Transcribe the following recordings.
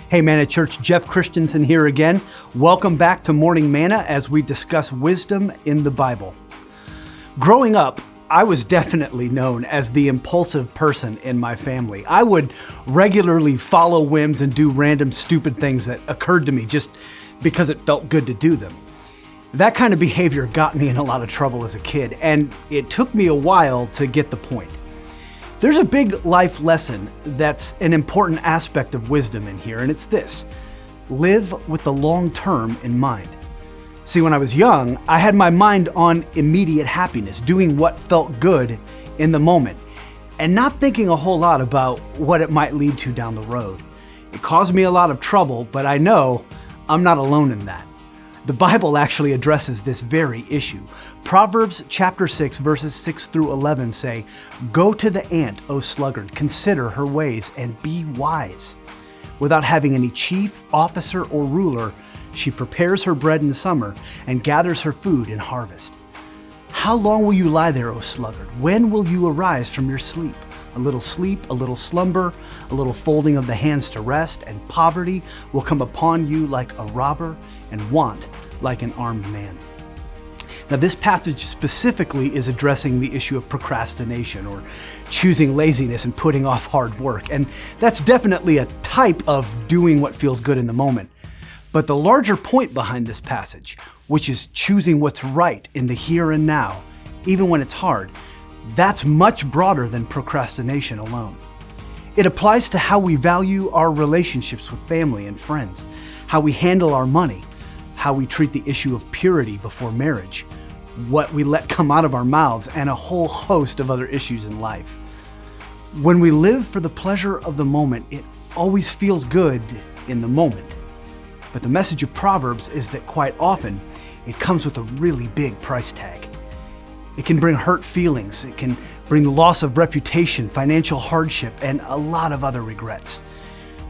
Hey Manna Church, Jeff Christensen here again. Welcome back to Morning Manna as we discuss wisdom in the Bible. Growing up, I was definitely known as the impulsive person in my family. I would regularly follow whims and do random stupid things that occurred to me just because it felt good to do them. That kind of behavior got me in a lot of trouble as a kid, and it took me a while to get the point. There's a big life lesson that's an important aspect of wisdom in here, and it's this: live with the long term in mind. See, when I was young, I had my mind on immediate happiness, doing what felt good in the moment, and not thinking a whole lot about what it might lead to down the road. It caused me a lot of trouble, but I know I'm not alone in that. The Bible actually addresses this very issue. Proverbs chapter 6, verses 6 through 11 say, "Go to the ant, O sluggard, consider her ways and be wise. Without having any chief, officer, or ruler, she prepares her bread in summer and gathers her food in harvest. How long will you lie there, O sluggard? When will you arise from your sleep? A little sleep, a little slumber, a little folding of the hands to rest, and poverty will come upon you like a robber, and want like an armed man." Now, this passage specifically is addressing the issue of procrastination, or choosing laziness and putting off hard work. And that's definitely a type of doing what feels good in the moment. But the larger point behind this passage, which is choosing what's right in the here and now, even when it's hard, that's much broader than procrastination alone. It applies to how we value our relationships with family and friends, how we handle our money, how we treat the issue of purity before marriage, what we let come out of our mouths, and a whole host of other issues in life. When we live for the pleasure of the moment, it always feels good in the moment. But the message of Proverbs is that quite often it comes with a really big price tag. It can bring hurt feelings, it can bring loss of reputation, financial hardship, and a lot of other regrets.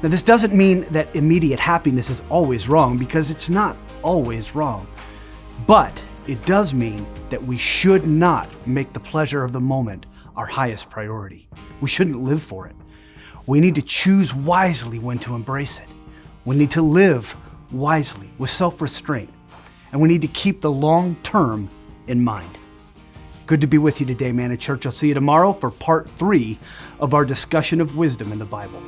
Now, this doesn't mean that immediate happiness is always wrong, because it's not always wrong. But it does mean that we should not make the pleasure of the moment our highest priority. We shouldn't live for it. We need to choose wisely when to embrace it. We need to live wisely with self-restraint, and we need to keep the long term in mind. Good to be with you today, Manna Church. I'll see you tomorrow for part 3 of our discussion of wisdom in the Bible.